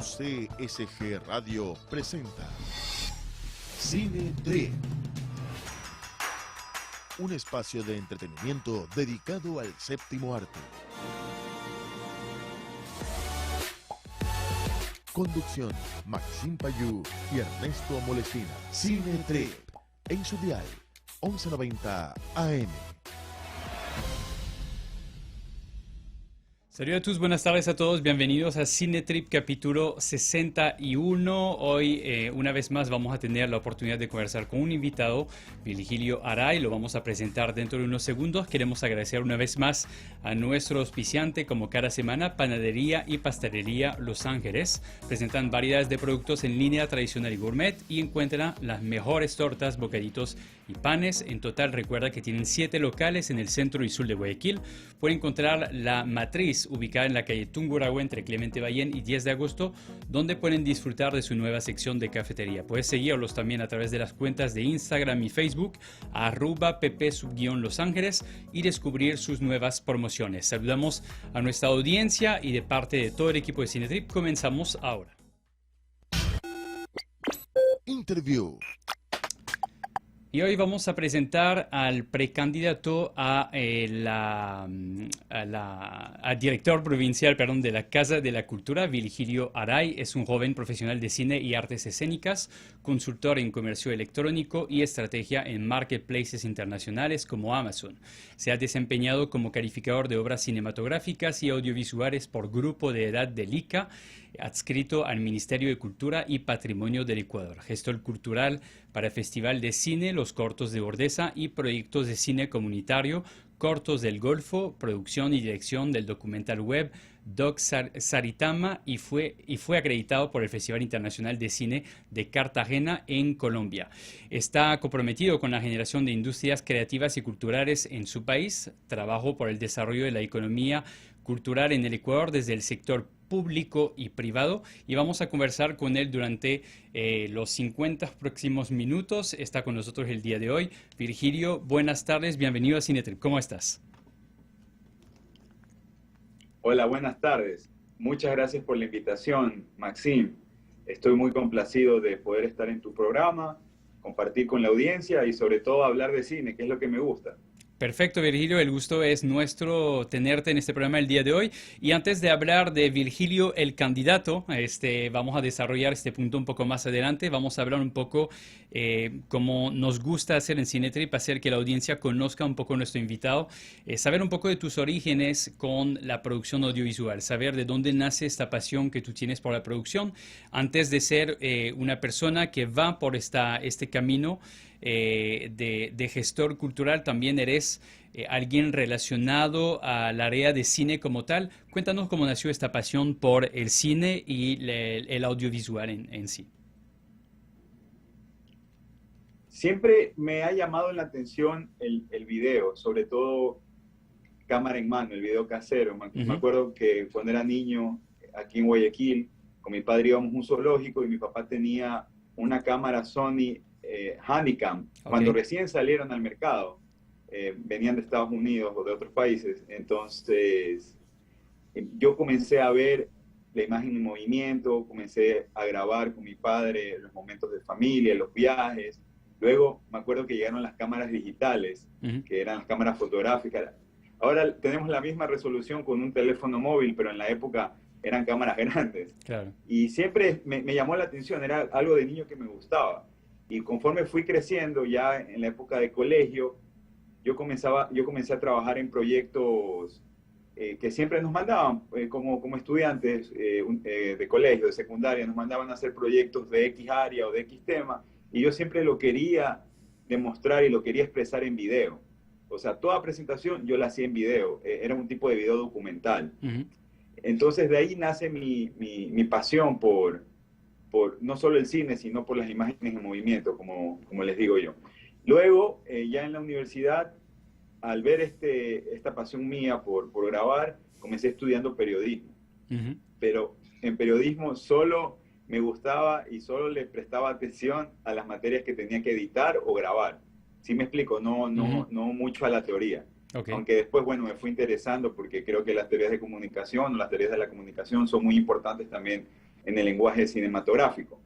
UCSG Radio presenta Cine Trip, un espacio de entretenimiento dedicado al séptimo arte. Conducción: Maxime Payú y Ernesto Molestina. Cine Trip, en su dial 1190 AM. Saludos a todos, buenas tardes a todos, bienvenidos a Cine Trip capítulo 61. Hoy una vez más vamos a tener la oportunidad de conversar con un invitado, Virgilio Aray, lo vamos a presentar dentro de unos segundos. Queremos agradecer una vez más a nuestro auspiciante, como cada semana, Panadería y Pastelería Los Ángeles. Presentan variedades de productos en línea tradicional y gourmet y encuentran las mejores tortas, bocaditos y panes. En total, recuerda que tienen 7 locales en el centro y sur de Guayaquil. Pueden encontrar La Matriz, ubicada en la calle Tungurahua entre Clemente Ballén y 10 de agosto, donde pueden disfrutar de su nueva sección de cafetería. Puedes seguirlos también a través de las cuentas de Instagram y Facebook, @pp_Los Ángeles, y descubrir sus nuevas promociones. Saludamos a nuestra audiencia y de parte de todo el equipo de Cinetrip, comenzamos ahora. Interview. Y hoy vamos a presentar al precandidato a director provincial, de la Casa de la Cultura, Virgilio Aray. Es un joven profesional de cine y artes escénicas, consultor en comercio electrónico y estrategia en marketplaces internacionales como Amazon. Se ha desempeñado como calificador de obras cinematográficas y audiovisuales por Grupo de Edad del ICA, adscrito al Ministerio de Cultura y Patrimonio del Ecuador. Gestor cultural para el Festival de Cine Los Cortos de Ordesa y proyectos de cine comunitario, Cortos del Golfo, producción y dirección del documental web Doc Saritama, y fue acreditado por el Festival Internacional de Cine de Cartagena en Colombia. Está comprometido con la generación de industrias creativas y culturales en su país. Trabajó por el desarrollo de la economía cultural en el Ecuador desde el sector público y privado, y vamos a conversar con él durante los 50 próximos minutos. Está con nosotros el día de hoy. Virgilio, buenas tardes, bienvenido a Cinetrip. ¿Cómo estás? Hola, buenas tardes. Muchas gracias por la invitación, Maxime. Estoy muy complacido de poder estar en tu programa, compartir con la audiencia y sobre todo hablar de cine, que es lo que me gusta. Perfecto, Virgilio, el gusto es nuestro tenerte en este programa el día de hoy. Y antes de hablar de Virgilio, el candidato, vamos a desarrollar este punto un poco más adelante. Vamos a hablar un poco, como nos gusta hacer en Cinetrip, hacer que la audiencia conozca un poco a nuestro invitado, saber un poco de tus orígenes con la producción audiovisual, saber de dónde nace esta pasión que tú tienes por la producción, antes de ser una persona que va por este camino de gestor cultural. También eres alguien relacionado al área de cine como tal. Cuéntanos cómo nació esta pasión por el cine y el audiovisual en sí. Siempre me ha llamado la atención el video, sobre todo cámara en mano, el video casero. Me acuerdo que cuando era niño, aquí en Guayaquil, con mi padre íbamos a un zoológico y mi papá tenía una cámara Sony Handycam, cuando recién salieron al mercado. Venían de Estados Unidos o de otros países. Entonces yo comencé a ver la imagen en movimiento, comencé a grabar con mi padre los momentos de familia, los viajes. Luego me acuerdo que llegaron las cámaras digitales, que eran las cámaras fotográficas. Ahora tenemos la misma resolución con un teléfono móvil, pero en la época eran cámaras grandes. Claro. Y siempre me llamó la atención, era algo de niño que me gustaba. Y conforme fui creciendo, ya en la época de colegio, yo comencé a trabajar en proyectos que siempre nos mandaban, como estudiantes de colegio, de secundaria, nos mandaban a hacer proyectos de X área o de X tema, y yo siempre lo quería demostrar y lo quería expresar en video. O sea, toda presentación yo la hacía en video, era un tipo de video documental. Entonces de ahí nace mi pasión por no solo el cine, sino por las imágenes en movimiento, como les digo yo. Luego, ya en la universidad, al ver esta pasión mía por grabar, comencé estudiando periodismo. Pero en periodismo solo me gustaba y solo le prestaba atención a las materias que tenía que editar o grabar. ¿Sí me explico? No mucho a la teoría. Aunque después, bueno, me fui interesando porque creo que las teorías de comunicación o las teorías de la comunicación son muy importantes también en el lenguaje cinematográfico.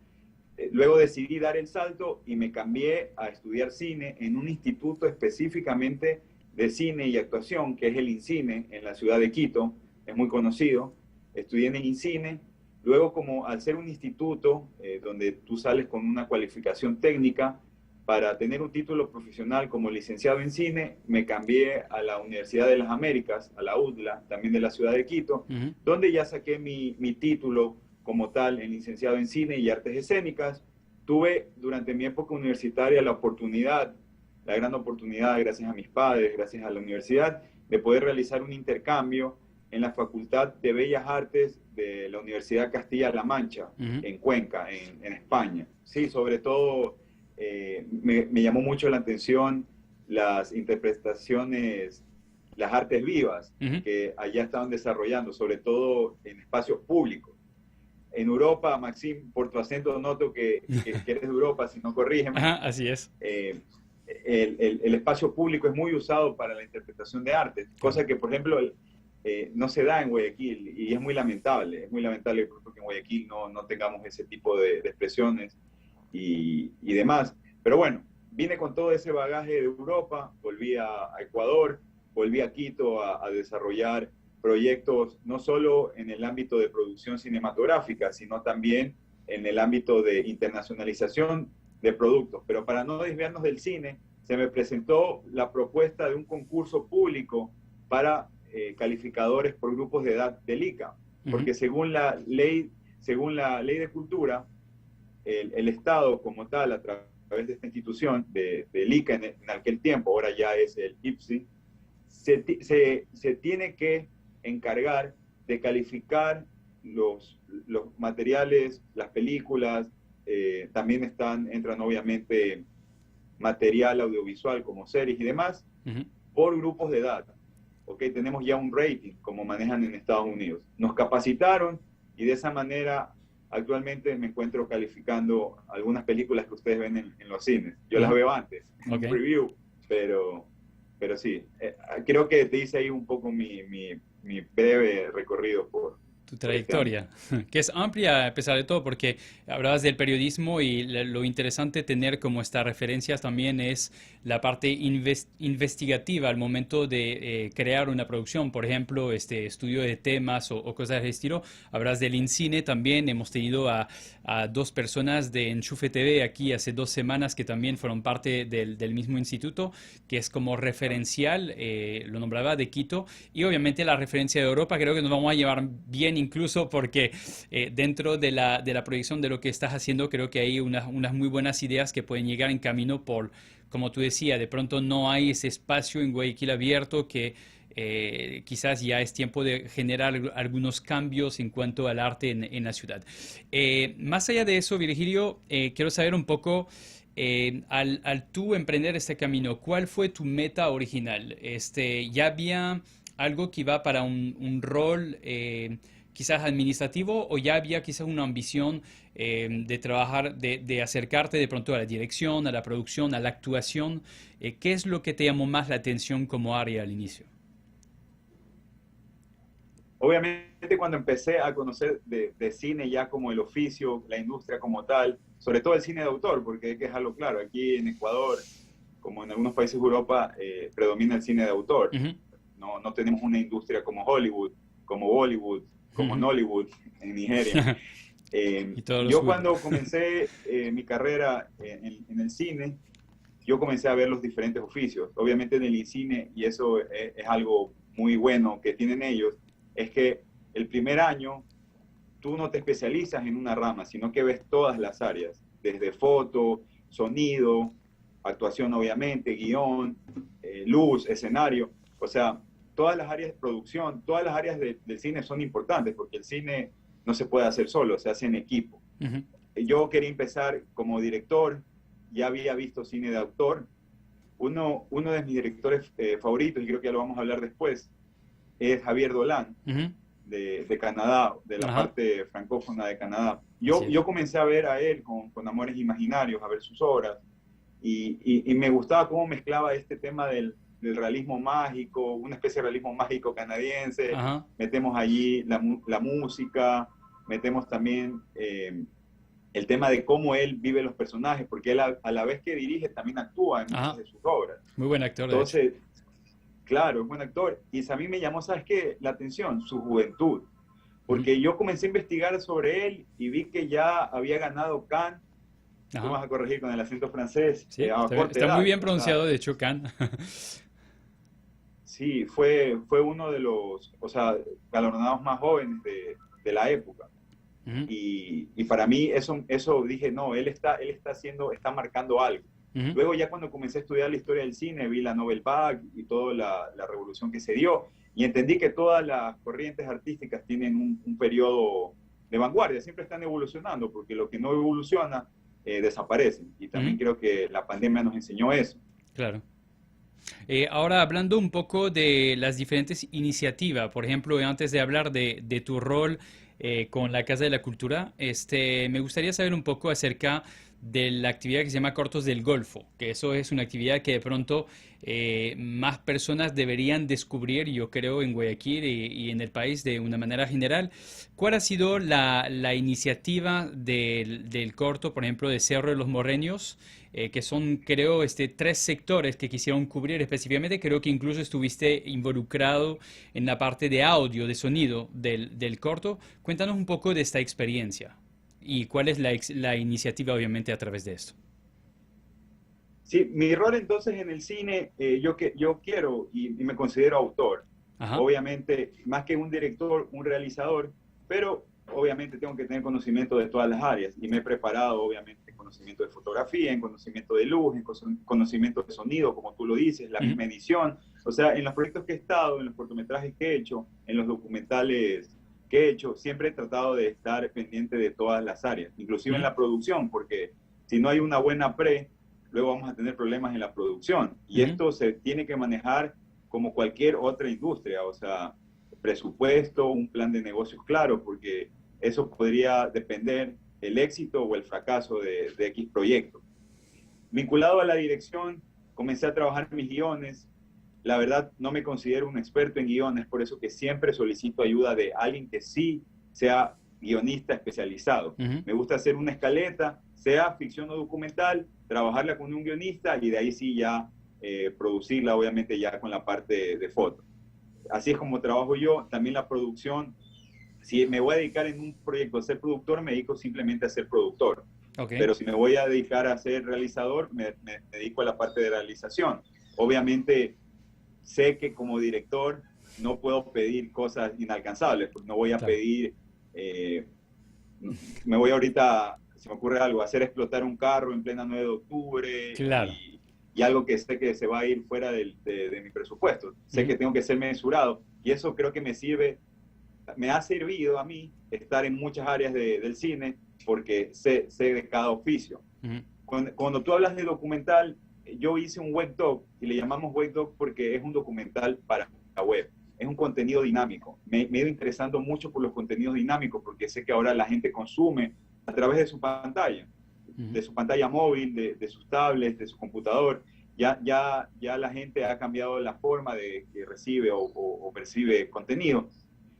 Luego decidí dar el salto y me cambié a estudiar cine en un instituto específicamente de cine y actuación, que es el INCINE, en la ciudad de Quito, es muy conocido. Estudié en el INCINE, luego como al ser un instituto donde tú sales con una cualificación técnica, para tener un título profesional como licenciado en cine, me cambié a la Universidad de las Américas, a la UDLA, también de la ciudad de Quito, donde ya saqué mi título como tal en licenciado en cine y artes escénicas. Tuve durante mi época universitaria la gran oportunidad, gracias a mis padres, gracias a la universidad, de poder realizar un intercambio en la Facultad de Bellas Artes de la Universidad Castilla-La Mancha, en Cuenca, en España. Sí, sobre todo me llamó mucho la atención las interpretaciones, las artes vivas que allá estaban desarrollando, sobre todo en espacios públicos. En Europa, Maxim, por tu acento noto que eres de Europa, si no corrígeme. Ajá, así es. El espacio público es muy usado para la interpretación de arte, cosa que, por ejemplo, no se da en Guayaquil, y es muy lamentable. Es muy lamentable porque en Guayaquil no tengamos ese tipo de expresiones y demás. Pero bueno, vine con todo ese bagaje de Europa, volví a Ecuador, volví a Quito a desarrollar proyectos no solo en el ámbito de producción cinematográfica, sino también en el ámbito de internacionalización de productos. Pero para no desviarnos del cine, se me presentó la propuesta de un concurso público para calificadores por grupos de edad del ICA, porque según la ley de cultura, el Estado como tal, a través de esta institución del ICA en aquel tiempo, ahora ya es el IPSI, se tiene que encargar de calificar los materiales, las películas, también entran obviamente material audiovisual como series y demás, por grupos de edad. Okay, tenemos ya un rating, como manejan en Estados Unidos. Nos capacitaron y de esa manera actualmente me encuentro calificando algunas películas que ustedes ven en los cines. Yo las veo antes, en un preview, pero sí, creo que te hice ahí un poco mi breve recorrido por tu trayectoria, que es amplia a pesar de todo, porque hablabas del periodismo y lo interesante tener como estas referencias también es la parte investigativa al momento de crear una producción, por ejemplo, estudio de temas o cosas de estilo. Hablas del INCINE también, hemos tenido a dos personas de Enchufe TV aquí hace 2 semanas que también fueron parte del mismo instituto, que es como referencial, lo nombraba, de Quito, y obviamente la referencia de Europa. Creo que nos vamos a llevar bien incluso porque dentro de la proyección de lo que estás haciendo, creo que hay unas muy buenas ideas que pueden llegar en camino por, como tú decías, de pronto no hay ese espacio en Guayaquil abierto que quizás ya es tiempo de generar algunos cambios en cuanto al arte en la ciudad. Más allá de eso, Virgilio, quiero saber un poco, al tú emprender este camino, ¿cuál fue tu meta original? ¿Ya había algo que iba para un rol quizás administrativo, o ya había quizás una ambición de trabajar, de acercarte de pronto a la dirección, a la producción, a la actuación? ¿Qué es lo que te llamó más la atención como área al inicio? Obviamente cuando empecé a conocer de cine ya como el oficio, la industria como tal, sobre todo el cine de autor, porque hay que dejarlo claro, aquí en Ecuador, como en algunos países de Europa, predomina el cine de autor. No tenemos una industria como Hollywood, como Bollywood, como Nollywood en Nigeria. Yo cuando comencé mi carrera en el cine, yo comencé a ver los diferentes oficios. Obviamente en el cine, y eso es algo muy bueno que tienen ellos, es que el primer año tú no te especializas en una rama, sino que ves todas las áreas, desde foto, sonido, actuación obviamente, guión, luz, escenario. O sea, todas las áreas de producción, todas las áreas del cine son importantes, porque el cine no se puede hacer solo, se hace en equipo. Yo quería empezar como director, ya había visto cine de autor. Uno de mis directores favoritos, y creo que ya lo vamos a hablar después, es Javier Dolan, de Canadá, de la parte francófona de Canadá. Yo comencé a ver a él con Amores Imaginarios, a ver sus obras, y me gustaba cómo mezclaba este tema del realismo mágico, una especie de realismo mágico canadiense. Metemos allí la música, metemos también el tema de cómo él vive los personajes, porque él a la vez que dirige también actúa en muchas de sus obras. Muy buen actor. Entonces, claro, es buen actor. Y a mí me llamó, ¿sabes qué? La atención, su juventud. Porque yo comencé a investigar sobre él y vi que ya había ganado Cannes. Tú vas a corregir con el acento francés. Sí, está muy bien pronunciado, de hecho, Cannes. Sí, fue uno de los, galardonados más jóvenes de la época. Y para mí eso dije, no, él está marcando algo. Luego ya cuando comencé a estudiar la historia del cine, vi la Nouvelle Vague y toda la revolución que se dio, y entendí que todas las corrientes artísticas tienen un periodo de vanguardia, siempre están evolucionando, porque lo que no evoluciona desaparece. Y también creo que la pandemia nos enseñó eso. Claro. Ahora, hablando un poco de las diferentes iniciativas, por ejemplo, antes de hablar de tu rol con la Casa de la Cultura, me gustaría saber un poco acerca de la actividad que se llama Cortos del Golfo, que eso es una actividad que de pronto más personas deberían descubrir, yo creo, en Guayaquil y en el país de una manera general. ¿Cuál ha sido la iniciativa del corto, por ejemplo, de Cerro de los Morreños? Que son, creo, 3 sectores que quisieron cubrir específicamente. Creo que incluso estuviste involucrado en la parte de audio, de sonido del corto. Cuéntanos un poco de esta experiencia y cuál es la iniciativa, obviamente, a través de esto. Sí, mi rol entonces en el cine, yo quiero y me considero autor. Ajá. Obviamente, más que un director, un realizador, pero obviamente tengo que tener conocimiento de todas las áreas y me he preparado, obviamente, en conocimiento de fotografía, en conocimiento de luz, en conocimiento de sonido, como tú lo dices, la misma edición. O sea, en los proyectos que he estado, en los cortometrajes que he hecho, en los documentales que he hecho, siempre he tratado de estar pendiente de todas las áreas, inclusive en la producción, porque si no hay una buena luego vamos a tener problemas en la producción. Y esto se tiene que manejar como cualquier otra industria, o sea, presupuesto, un plan de negocios claro, porque eso podría depender el éxito o el fracaso de X proyecto. Vinculado a la dirección, comencé a trabajar mis guiones. La verdad, no me considero un experto en guiones, por eso que siempre solicito ayuda de alguien que sí sea guionista especializado. Me gusta hacer una escaleta, sea ficción o documental, trabajarla con un guionista y de ahí sí ya producirla, obviamente ya con la parte de foto. Así es como trabajo yo. También la producción, si me voy a dedicar en un proyecto a ser productor, me dedico simplemente a ser productor. Okay. Pero si me voy a dedicar a ser realizador, me dedico a la parte de realización. Obviamente sé que como director no puedo pedir cosas inalcanzables, pues no voy a pedir, me voy ahorita, se me ocurre algo, hacer explotar un carro en plena 9 de octubre. Claro. Y algo que sé que se va a ir fuera de mi presupuesto. Sé que tengo que ser mesurado y eso creo que me ha servido a mí estar en muchas áreas del cine porque sé de cada oficio. Cuando tú hablas de documental, yo hice un web doc y le llamamos web doc porque es un documental para la web. Es un contenido dinámico. Me he ido interesando mucho por los contenidos dinámicos porque sé que ahora la gente consume a través de su pantalla. De su pantalla móvil, de sus tablets, de su computador. Ya la gente ha cambiado la forma de que recibe o percibe contenido.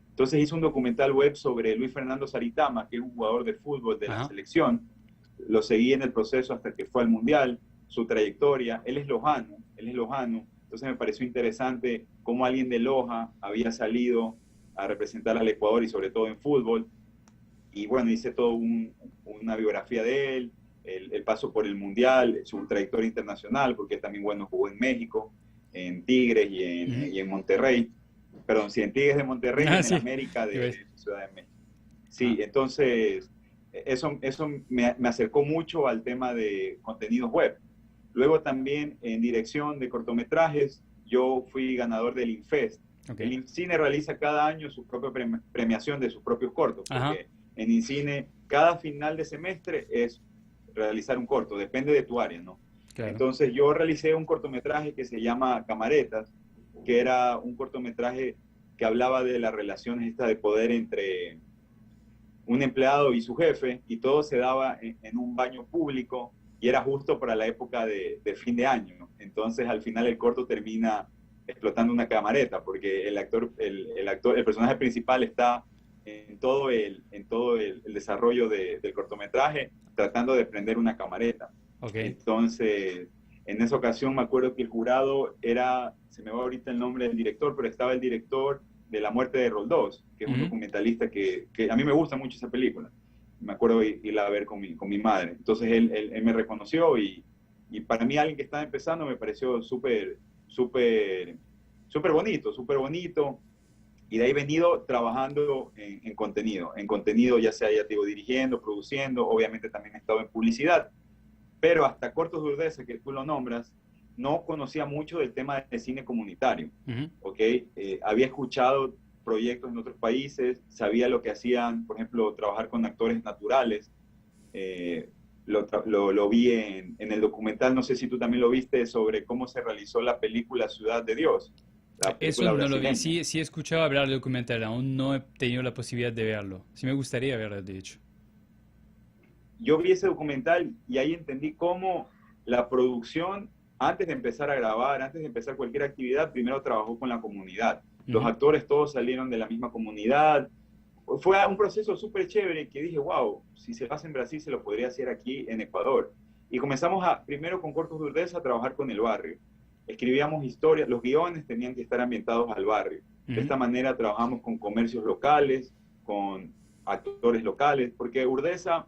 Entonces hice un documental web sobre Luis Fernando Saritama, que es un jugador de fútbol de la selección. Lo seguí en el proceso hasta que fue al Mundial, su trayectoria. Él es lojano. Entonces me pareció interesante cómo alguien de Loja había salido a representar al Ecuador y sobre todo en fútbol. Y bueno, hice toda una biografía de él. El paso por el Mundial, su trayectoria internacional, porque también, bueno, jugó en México, en Tigres y en Monterrey. Perdón, sí, en Tigres de Monterrey y en América de Ciudad de México. Sí, entonces, eso me acercó mucho al tema de contenidos web. Luego también en dirección de cortometrajes, yo fui ganador del INFEST. Okay. El INCINE realiza cada año su propia premiación de sus propios cortos, porque en INCINE cada final de semestre es realizar un corto, depende de tu área, ¿no? Claro. Entonces yo realicé un cortometraje que se llama Camaretas, que era un cortometraje que hablaba de las relaciones de poder entre un empleado y su jefe, y todo se daba en un baño público, y era justo para la época de fin de año, ¿no? Entonces al final el corto termina explotando una camareta, porque el personaje principal está el desarrollo del cortometraje, tratando de prender una camareta. Okay. Entonces, en esa ocasión me acuerdo que el jurado era, se me va ahorita el nombre del director, pero estaba el director de La muerte de Roldós, que es un documentalista que a mí me gusta mucho esa película. Me acuerdo irla a ver con mi madre. Entonces él me reconoció y para mí alguien que estaba empezando me pareció súper bonito. Y de ahí he venido trabajando en contenido ya sea, ya te digo, dirigiendo, produciendo, obviamente también he estado en publicidad. Pero hasta Cortos de Urdesa, que tú lo nombras, no conocía mucho del tema de cine comunitario. ¿Okay? Había escuchado proyectos en otros países, sabía lo que hacían, por ejemplo, trabajar con actores naturales. Lo vi en el documental, no sé si tú también lo viste, sobre cómo se realizó la película Ciudad de Dios. Eso no lo vi, sí he escuchado hablar del documental, aún no he tenido la posibilidad de verlo. Sí me gustaría verlo, de hecho. Yo vi ese documental y ahí entendí cómo la producción, antes de empezar a grabar, antes de empezar cualquier actividad, primero trabajó con la comunidad. Los actores todos salieron de la misma comunidad. Fue un proceso súper chévere que dije, wow, si se hace en Brasil, se lo podría hacer aquí en Ecuador. Y comenzamos primero con Cortos de Urdesa, a trabajar con el barrio. Escribíamos historias, los guiones tenían que estar ambientados al barrio. De esta manera trabajamos con comercios locales, con actores locales, porque Urdesa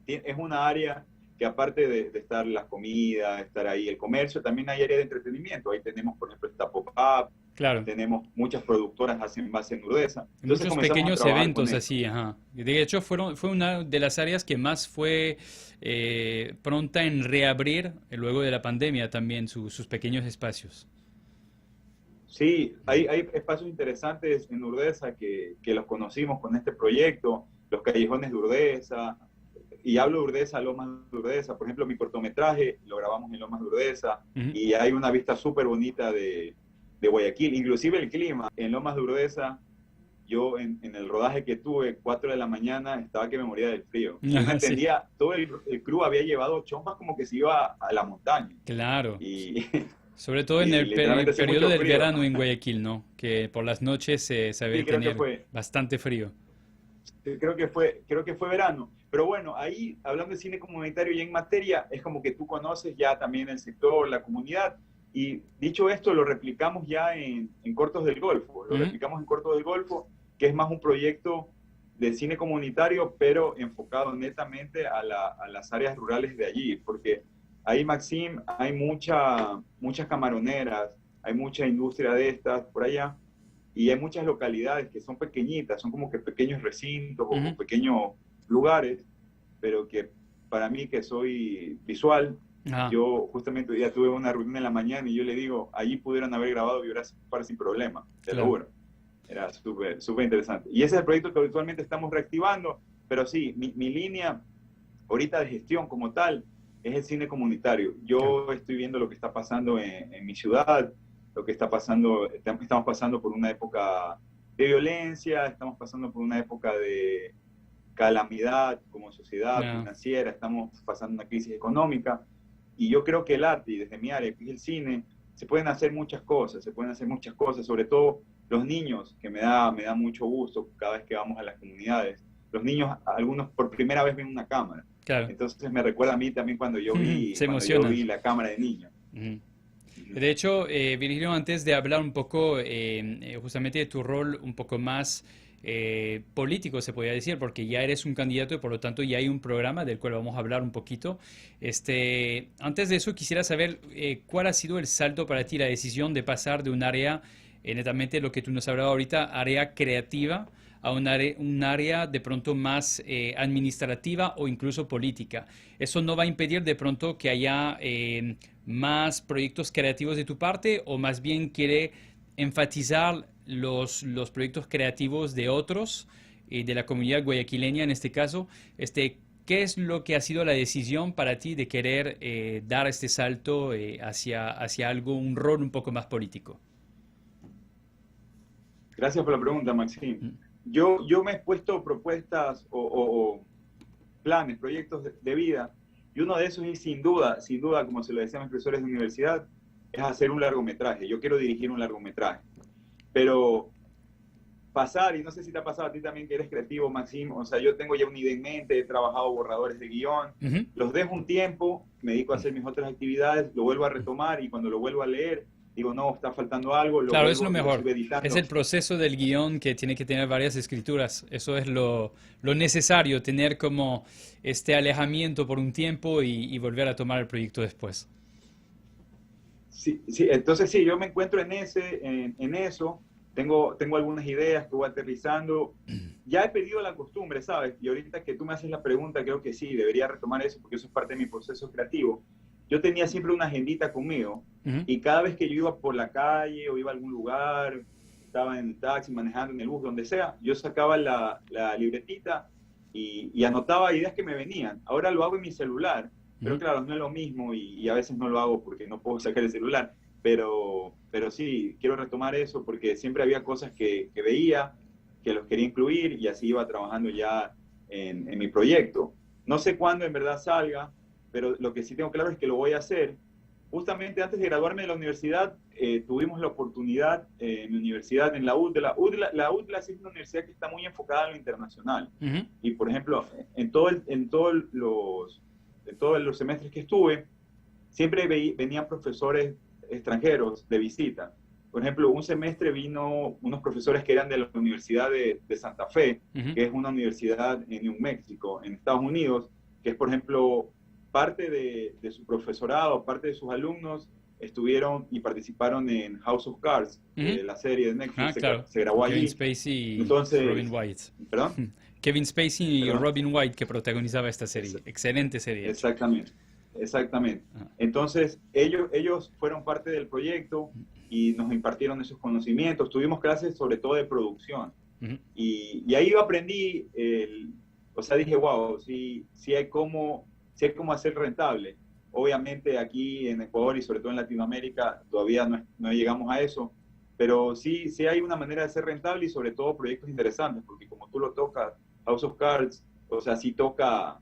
es una área que aparte de estar las comidas, estar ahí el comercio, también hay área de entretenimiento. Ahí tenemos, por ejemplo, esta pop-up, claro. Tenemos muchas productoras hacen base en Urdesa. Entonces, muchos pequeños eventos así, ajá. De hecho, fue una de las áreas que más fue pronta en reabrir luego de la pandemia también sus pequeños espacios. Sí, hay espacios interesantes en Urdesa que los conocimos con este proyecto, los callejones de Urdesa, y hablo de Urdesa, Lomas de Urdesa. Por ejemplo, mi cortometraje lo grabamos en Lomas de Urdesa, y hay una vista súper bonita de Guayaquil, inclusive el clima. En Lomas de Urdesa, yo en el rodaje que tuve, 4 de la mañana, estaba que me moría del frío. Yo no entendía, sí. Todo el crew había llevado chompas como que se iba a la montaña. Claro. Y sobre todo en el periodo del verano en Guayaquil, ¿no? Que por las noches se sabe tener bastante frío. Creo que fue verano. Pero bueno, ahí, hablando de cine comunitario y en materia, es como que tú conoces ya también el sector, la comunidad. Y dicho esto, lo replicamos ya en Cortos del Golfo. Lo replicamos en Cortos del Golfo, que es más un proyecto de cine comunitario, pero enfocado netamente a las áreas rurales de allí. Porque ahí, Maxim, hay muchas camaroneras, hay mucha industria de estas por allá. Y hay muchas localidades que son pequeñitas, son como que pequeños recintos o pequeños lugares, pero que para mí, que soy visual, yo justamente hoy día tuve una reunión en la mañana y yo le digo, allí pudieron haber grabado Jurassic Park sin problema, te lo juro. Era súper interesante. Y ese es el proyecto que actualmente estamos reactivando, pero sí, mi línea ahorita de gestión como tal es el cine comunitario. Yo estoy viendo lo que está pasando en mi ciudad, lo que está pasando, estamos pasando por una época de violencia, estamos pasando por una época de calamidad como sociedad financiera, estamos pasando una crisis económica, y yo creo que el arte, y desde mi área, que es el cine, se pueden hacer muchas cosas, sobre todo los niños, que me da mucho gusto cada vez que vamos a las comunidades. Los niños, algunos por primera vez ven una cámara, entonces me recuerda a mí también cuando yo vi la cámara de niño. De hecho, Virgilio, antes de hablar un poco justamente de tu rol un poco más político, se podría decir, porque ya eres un candidato y por lo tanto ya hay un programa del cual vamos a hablar un poquito. Antes de eso, quisiera saber cuál ha sido el salto para ti, la decisión de pasar de un área, netamente lo que tú nos has hablado ahorita, área creativa, a un área de pronto más administrativa o incluso política. ¿Eso no va a impedir de pronto que haya más proyectos creativos de tu parte, o más bien quiere enfatizar los proyectos creativos de otros, de la comunidad guayaquileña en este caso? ¿Qué es lo que ha sido la decisión para ti de querer dar este salto hacia algo, un rol un poco más político? Gracias por la pregunta, Maxim. Yo me he puesto propuestas o planes, proyectos de vida, y uno de esos es sin duda, como se lo decían mis profesores de universidad, es hacer un largometraje. Yo quiero dirigir un largometraje, pero pasar, y no sé si te ha pasado a ti también que eres creativo, Maxim, o sea, yo tengo ya una idea en mente, he trabajado borradores de guión, los dejo un tiempo, me dedico a hacer mis otras actividades, lo vuelvo a retomar y cuando lo vuelvo a leer, digo, no, está faltando algo, lo Claro, vuelvo, es lo mejor. sigo editando. Es el proceso del guión que tiene que tener varias escrituras. Eso es lo necesario, tener como este alejamiento por un tiempo y volver a tomar el proyecto después. Sí, sí, entonces sí, yo me encuentro en eso, tengo algunas ideas que voy aterrizando, ya he perdido la costumbre, ¿sabes? Y ahorita que tú me haces la pregunta, creo que sí, debería retomar eso porque eso es parte de mi proceso creativo. Yo tenía siempre una agendita conmigo y cada vez que yo iba por la calle o iba a algún lugar, estaba en el taxi, manejando en el bus, donde sea, yo sacaba la libretita y anotaba ideas que me venían. Ahora lo hago en mi celular, pero claro, no es lo mismo y a veces no lo hago porque no puedo sacar el celular. Pero sí, quiero retomar eso porque siempre había cosas que veía, que los quería incluir y así iba trabajando ya en mi proyecto. No sé cuándo en verdad salga, pero lo que sí tengo claro es que lo voy a hacer. Justamente antes de graduarme de la universidad, tuvimos la oportunidad en mi universidad, en la UDLA. La UDLA es una universidad que está muy enfocada en lo internacional. Y, por ejemplo, en todos los semestres que estuve, siempre venían profesores extranjeros de visita. Por ejemplo, un semestre vino unos profesores que eran de la Universidad de Santa Fe, que es una universidad en New México, en Estados Unidos, que es, por ejemplo, parte de su profesorado, parte de sus alumnos estuvieron y participaron en House of Cards, la serie de Netflix, claro. se grabó allí. Kevin Spacey y Entonces, Robin White. ¿Perdón? Kevin Spacey y ¿Perdón? Robin White que protagonizaba esta serie. Excelente serie. Exactamente. Entonces, ellos fueron parte del proyecto y nos impartieron esos conocimientos. Tuvimos clases sobre todo de producción. Y ahí yo aprendí, o sea, dije, wow, sí hay cómo hacer rentable. Obviamente aquí en Ecuador y sobre todo en Latinoamérica todavía no llegamos a eso, pero sí hay una manera de ser rentable y sobre todo proyectos interesantes, porque como tú lo tocas, House of Cards, o sea, sí toca...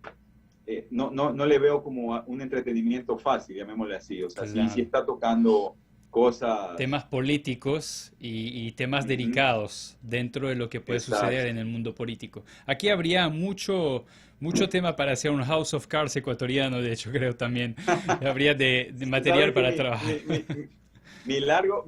no le veo como un entretenimiento fácil, llamémosle así. O sea, claro. sí está tocando cosas... Temas políticos y temas delicados dentro de lo que puede suceder en el mundo político. Aquí habría mucho tema para hacer un House of Cards ecuatoriano, de hecho, creo también. Habría de material para trabajar. Mi largo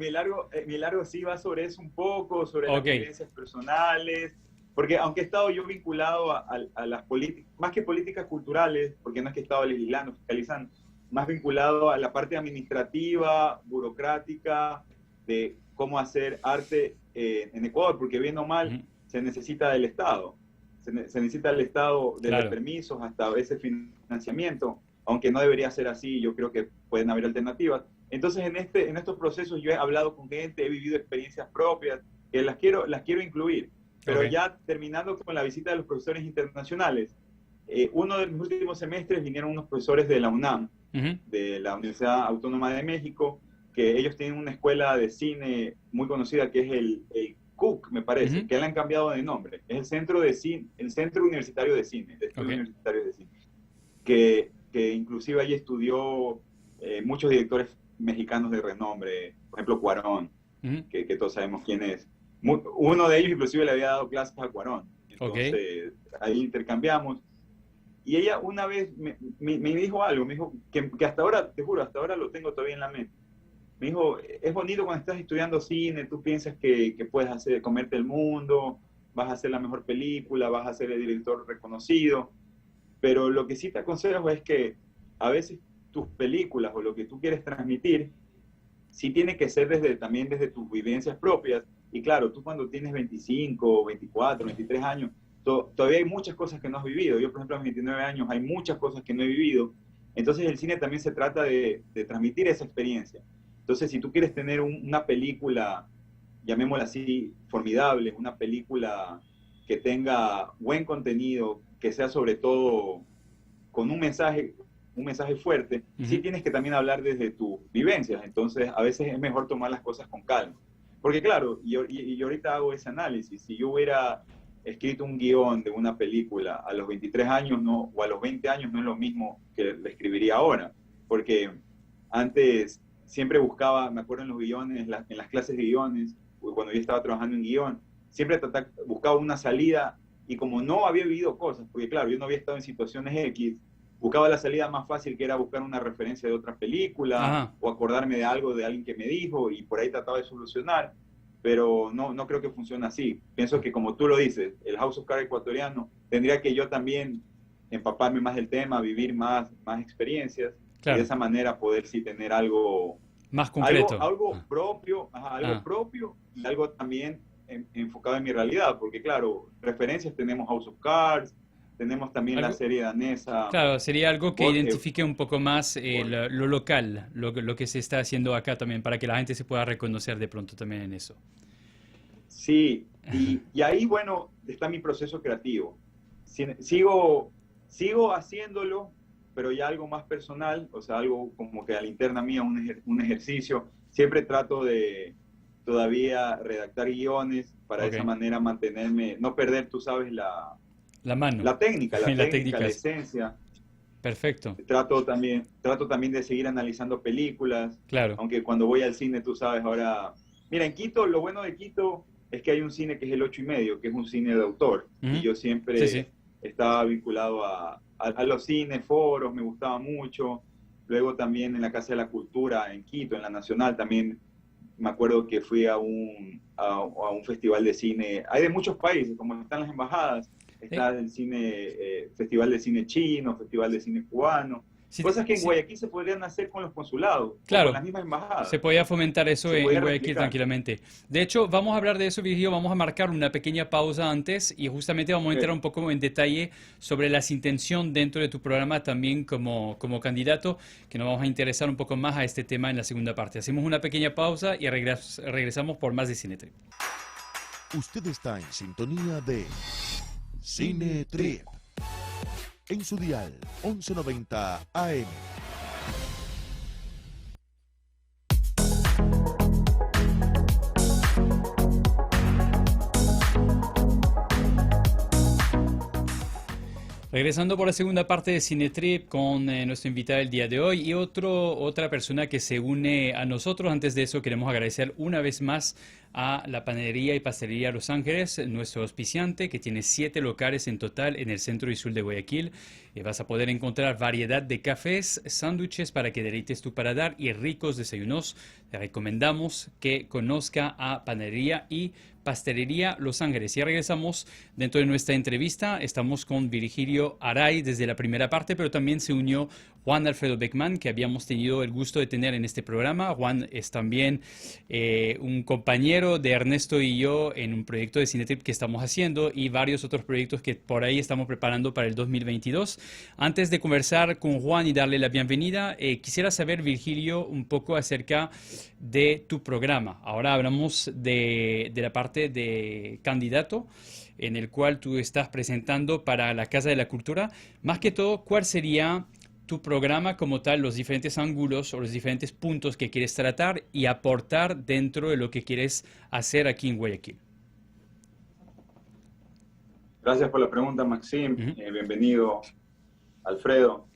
sí va sobre eso un poco, sobre las experiencias personales. Porque aunque he estado yo vinculado a las políticas, más que políticas culturales, porque no es que he estado legislando, fiscalizando, más vinculado a la parte administrativa, burocrática, de cómo hacer arte en Ecuador, porque bien o mal se necesita del Estado. Se necesita del Estado desde permisos hasta a veces financiamiento, aunque no debería ser así, yo creo que pueden haber alternativas. Entonces en estos procesos yo he hablado con gente, he vivido experiencias propias, que las quiero incluir. Pero ya terminando con la visita de los profesores internacionales, uno de mis últimos semestres vinieron unos profesores de la UNAM, de la Universidad Autónoma de México, que ellos tienen una escuela de cine muy conocida que es el CUC, me parece, que le han cambiado de nombre. Es el Centro Universitario de Cine, Universitario de Cine, que inclusive allí estudió muchos directores mexicanos de renombre, por ejemplo Cuarón, que todos sabemos quién es. Uno de ellos inclusive le había dado clases a Cuarón. Entonces, ahí intercambiamos. Y ella una vez me dijo algo, me dijo que hasta ahora, te juro, hasta ahora lo tengo todavía en la mente. Me dijo, es bonito cuando estás estudiando cine, tú piensas que puedes comerte el mundo, vas a hacer la mejor película, vas a ser el director reconocido, pero lo que sí te aconsejo es que a veces tus películas o lo que tú quieres transmitir, sí tiene que ser también desde tus vivencias propias. Y claro, tú cuando tienes 25, 24, 23 años, todavía hay muchas cosas que no has vivido. Yo, por ejemplo, a mis 29 años hay muchas cosas que no he vivido. Entonces el cine también se trata de transmitir esa experiencia. Entonces, si tú quieres tener una película, llamémosla así, formidable, una película que tenga buen contenido, que sea sobre todo con un mensaje fuerte, sí tienes que también hablar desde tus vivencias. Entonces, a veces es mejor tomar las cosas con calma. Porque claro, y ahorita hago ese análisis, si yo hubiera escrito un guión de una película a los 23 años o a los 20 años no es lo mismo que le escribiría ahora, porque antes siempre buscaba, me acuerdo en los guiones, en las clases de guiones, cuando yo estaba trabajando en guión, siempre buscaba una salida, y como no había vivido cosas, porque claro, yo no había estado en situaciones X, buscaba la salida más fácil, que era buscar una referencia de otra película, o acordarme de algo de alguien que me dijo, y por ahí trataba de solucionar, pero no creo que funcione así. Pienso que, como tú lo dices, el House of Cards ecuatoriano, tendría que yo también empaparme más del tema, vivir más experiencias, claro, y de esa manera poder sí tener algo más concreto, algo propio, algo propio, y algo también enfocado en mi realidad, porque claro, referencias tenemos House of Cards, tenemos también la serie danesa. Claro, sería algo que identifique un poco más lo local, lo que se está haciendo acá también, para que la gente se pueda reconocer de pronto también en eso. Sí, y ahí, bueno, está mi proceso creativo. Sigo haciéndolo, pero ya algo más personal, o sea, algo como que a la interna mía, un ejercicio. Siempre trato de todavía redactar guiones para de esa manera mantenerme, no perder, tú sabes, la mano. La técnica, la esencia. Perfecto. Trato también de seguir analizando películas. Claro. Aunque cuando voy al cine, tú sabes, ahora... Mira, en Quito, lo bueno de Quito es que hay un cine que es el 8:30, que es un cine de autor. Y yo siempre estaba vinculado a los cines, foros, me gustaba mucho. Luego también en la Casa de la Cultura, en Quito, en la Nacional, también me acuerdo que fui a un festival de cine. Hay de muchos países, como están las embajadas. Está el cine, festival de cine chino, festival de cine cubano. Cosas que en Guayaquil se podrían hacer con los consulados, claro, con las mismas embajadas. Se podía fomentar eso en Guayaquil tranquilamente. De hecho, vamos a hablar de eso, Virgilio. Vamos a marcar una pequeña pausa antes y justamente vamos a entrar un poco en detalle sobre las intenciones dentro de tu programa también como candidato, que nos vamos a interesar un poco más a este tema en la segunda parte. Hacemos una pequeña pausa y regresamos por más de Cinetrip. Usted está en sintonía de Cinetrip en su dial 1190 AM. Regresando por la segunda parte de Cinetrip con nuestro invitado del día de hoy y otra persona que se une a nosotros. Antes de eso, queremos agradecer una vez más a la Panadería y Pastelería Los Ángeles, nuestro auspiciante, que tiene 7 locales en total en el centro y sur de Guayaquil. Vas a poder encontrar variedad de cafés, sándwiches para que deleites tu paladar y ricos desayunos. Te recomendamos que conozca a Panadería y Pastelería Los Ángeles. Ya regresamos dentro de nuestra entrevista. Estamos con Virgilio Aray desde la primera parte, pero también se unió Juan Alfredo Beckman, que habíamos tenido el gusto de tener en este programa. Juan es también un compañero de Ernesto y yo en un proyecto de Cinetrip que estamos haciendo y varios otros proyectos que por ahí estamos preparando para el 2022. Antes de conversar con Juan y darle la bienvenida, quisiera saber, Virgilio, un poco acerca de tu programa. Ahora hablamos de la parte de candidato, en el cual tú estás presentando para la Casa de la Cultura. Más que todo, ¿cuál sería tu programa como tal, los diferentes ángulos o los diferentes puntos que quieres tratar y aportar dentro de lo que quieres hacer aquí en Guayaquil? Gracias por la pregunta, Maxim. Bienvenido, Alfredo.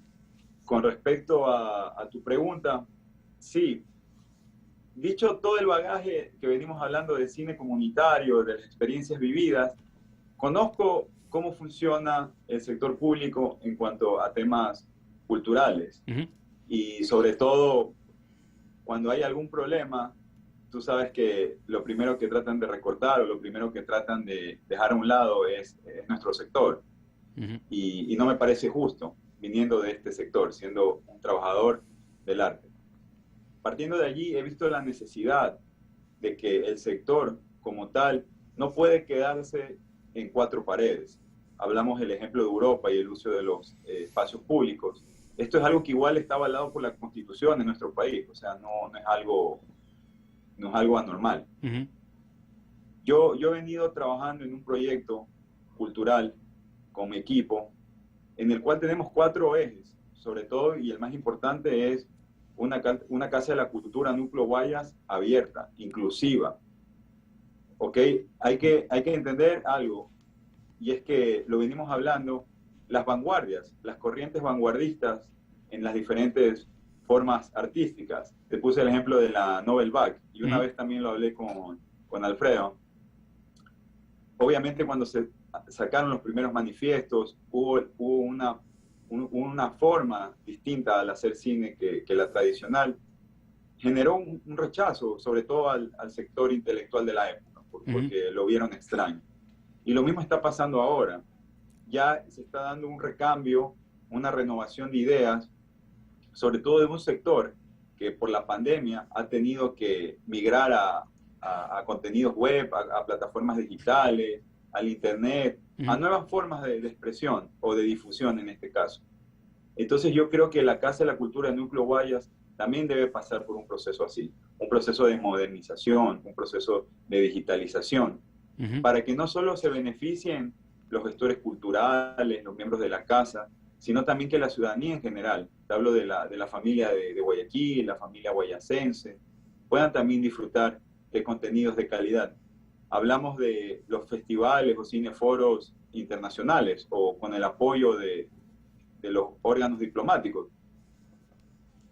Con respecto a tu pregunta, sí, dicho todo el bagaje que venimos hablando del cine comunitario, de las experiencias vividas, conozco cómo funciona el sector público en cuanto a temas culturales. Y sobre todo, cuando hay algún problema, tú sabes que lo primero que tratan de recortar o lo primero que tratan de dejar a un lado es nuestro sector. Y no me parece justo, viniendo de este sector, siendo un trabajador del arte. Partiendo de allí, he visto la necesidad de que el sector como tal no puede quedarse en 4 paredes. Hablamos del ejemplo de Europa y el uso de los espacios públicos. Esto es algo que igual está avalado por la Constitución en nuestro país, o sea, no es algo anormal. Yo he venido trabajando en un proyecto cultural con mi equipo, en el cual tenemos 4 ejes, sobre todo, y el más importante es una Casa de la Cultura Núcleo Guayas abierta, inclusiva. ¿Ok? Hay que entender algo, y es que lo venimos hablando, las vanguardias, las corrientes vanguardistas en las diferentes formas artísticas. Te puse el ejemplo de la Nouvelle Vague, y una vez también lo hablé con Alfredo. obviamente cuando se sacaron los primeros manifiestos, hubo una forma distinta al hacer cine que la tradicional. Generó un rechazo, sobre todo al sector intelectual de la época, porque lo vieron extraño. Y lo mismo está pasando ahora. Ya se está dando un recambio, una renovación de ideas, sobre todo de un sector que por la pandemia ha tenido que migrar a contenidos web, a plataformas digitales, al internet, a nuevas formas de expresión o de difusión en este caso. Entonces yo creo que la Casa de la Cultura de Núcleo Guayas también debe pasar por un proceso así, un proceso de modernización, un proceso de digitalización, para que no solo se beneficien los gestores culturales, los miembros de la casa, sino también que la ciudadanía en general, te hablo de la familia de Guayaquil, la familia guayacense, puedan también disfrutar de contenidos de calidad. Hablamos de los festivales o cineforos internacionales o con el apoyo de los órganos diplomáticos.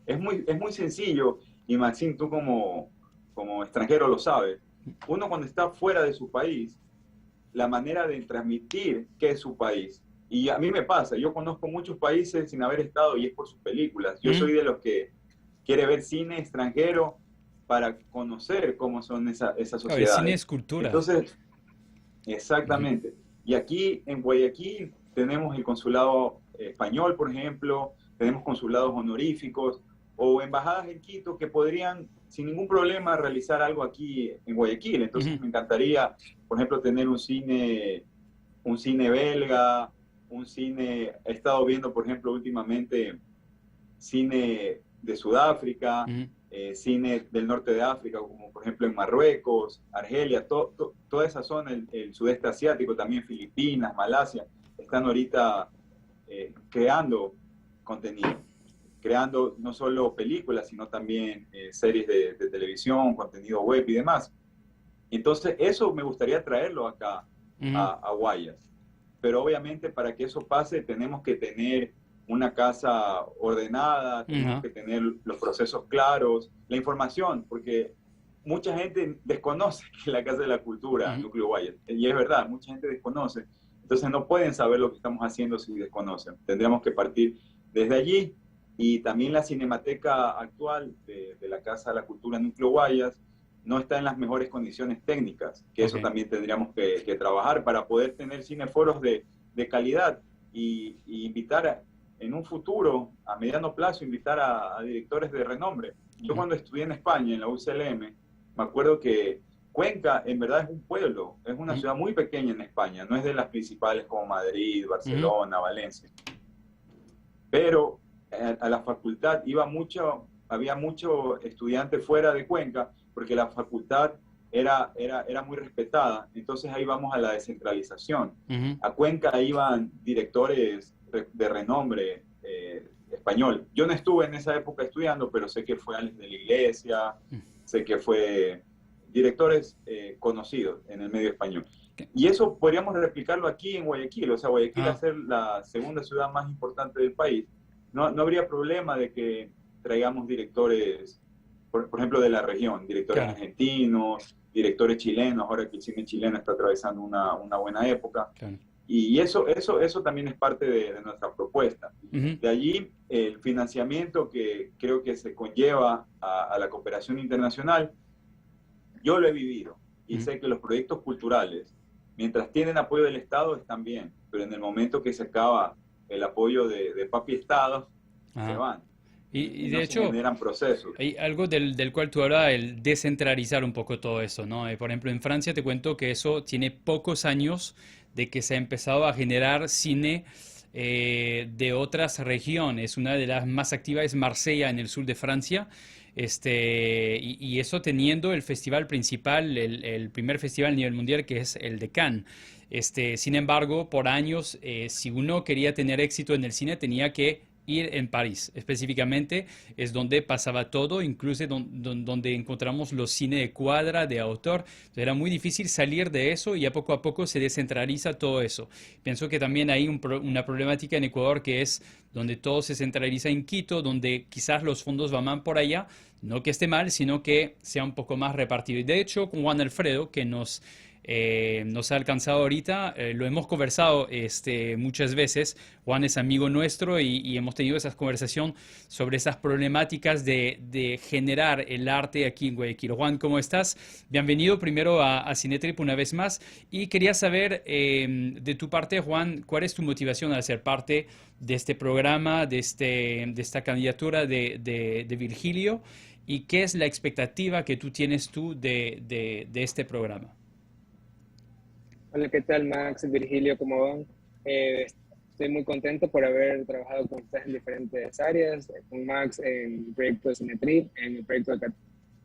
Es muy sencillo, y Maxim, tú como extranjero lo sabes, uno cuando está fuera de su país, la manera de transmitir qué es su país, y a mí me pasa, yo conozco muchos países sin haber estado y es por sus películas. Yo soy de los que quiere ver cine extranjero para conocer cómo son esas sociedades. El cine es cultura. Entonces, exactamente. Y aquí en Guayaquil tenemos el consulado español, por ejemplo, tenemos consulados honoríficos o embajadas en Quito que podrían sin ningún problema realizar algo aquí en Guayaquil. Entonces me encantaría, por ejemplo, tener un cine belga, he estado viendo, por ejemplo, últimamente cine de Sudáfrica, cine del norte de África, como por ejemplo en Marruecos, Argelia, toda esa zona, el sudeste asiático, también Filipinas, Malasia, están ahorita creando contenido, creando no solo películas, sino también series de televisión, contenido web y demás. Entonces, eso me gustaría traerlo acá a Guayas. Pero obviamente para que eso pase tenemos que tener una casa ordenada, tenemos que tener los procesos claros, la información, porque mucha gente desconoce que la Casa de la Cultura, Núcleo Guayas, y es verdad, mucha gente desconoce. Entonces no pueden saber lo que estamos haciendo si desconocen. Tendríamos que partir desde allí. Y también la cinemateca actual de la Casa de la Cultura Núcleo Guayas no está en las mejores condiciones técnicas, que eso también tendríamos que trabajar para poder tener cineforos de calidad y invitar en un futuro, a mediano plazo, invitar a directores de renombre. Yo cuando estudié en España, en la UCLM, me acuerdo que Cuenca en verdad es un pueblo, es una ciudad muy pequeña en España, no es de las principales como Madrid, Barcelona, Valencia. Pero a la facultad había mucho estudiante fuera de Cuenca, porque la facultad era muy respetada. Entonces ahí vamos a la descentralización. A Cuenca iban directores de renombre español. Yo no estuve en esa época estudiando, pero sé que fue Alex de la Iglesia, sé que fue directores conocidos en el medio español. Y eso podríamos replicarlo aquí en Guayaquil. O sea, Guayaquil a ser la segunda ciudad más importante del país. No habría problema de que traigamos directores, por ejemplo, de la región, directores argentinos, directores chilenos, ahora que el cine chileno está atravesando una buena época. Y eso también es parte de nuestra propuesta. De allí, el financiamiento que creo que se conlleva a la cooperación internacional, yo lo he vivido y sé que los proyectos culturales, mientras tienen apoyo del Estado, están bien, pero en el momento que se acaba el apoyo de Papi Estado, se van. Y de no hecho, se generan procesos. hay algo del cual tú hablas, el descentralizar un poco todo eso, ¿no? Por ejemplo, en Francia te cuento que eso tiene pocos años de que se ha empezado a generar cine de otras regiones. Una de las más activas es Marsella, en el sur de Francia. Y eso teniendo el festival principal, el primer festival a nivel mundial, que es el de Cannes. Sin embargo, por años, si uno quería tener éxito en el cine, tenía que ir en París. Específicamente es donde pasaba todo, incluso donde encontramos los cines de cuadra, de autor. Entonces, era muy difícil salir de eso y a poco se descentraliza todo eso. Pienso que también hay una problemática en Ecuador, que es donde todo se centraliza en Quito, donde quizás los fondos van por allá. No que esté mal, sino que sea un poco más repartido. Y de hecho, con Juan Alfredo, que nos nos ha alcanzado ahorita. Lo hemos conversado muchas veces. Juan es amigo nuestro y hemos tenido esa conversación sobre esas problemáticas de generar el arte aquí en Guayaquil. Juan, ¿cómo estás? Bienvenido primero a Cinetrip una vez más. Y quería saber de tu parte, Juan, ¿cuál es tu motivación al ser parte de este programa, de esta candidatura de Virgilio? ¿Y qué es la expectativa que tú tienes de este programa? Hola, ¿qué tal, Max y Virgilio? ¿Cómo van? Estoy muy contento por haber trabajado con ustedes en diferentes áreas, con Max en el proyecto de Cinetrip, en el proyecto de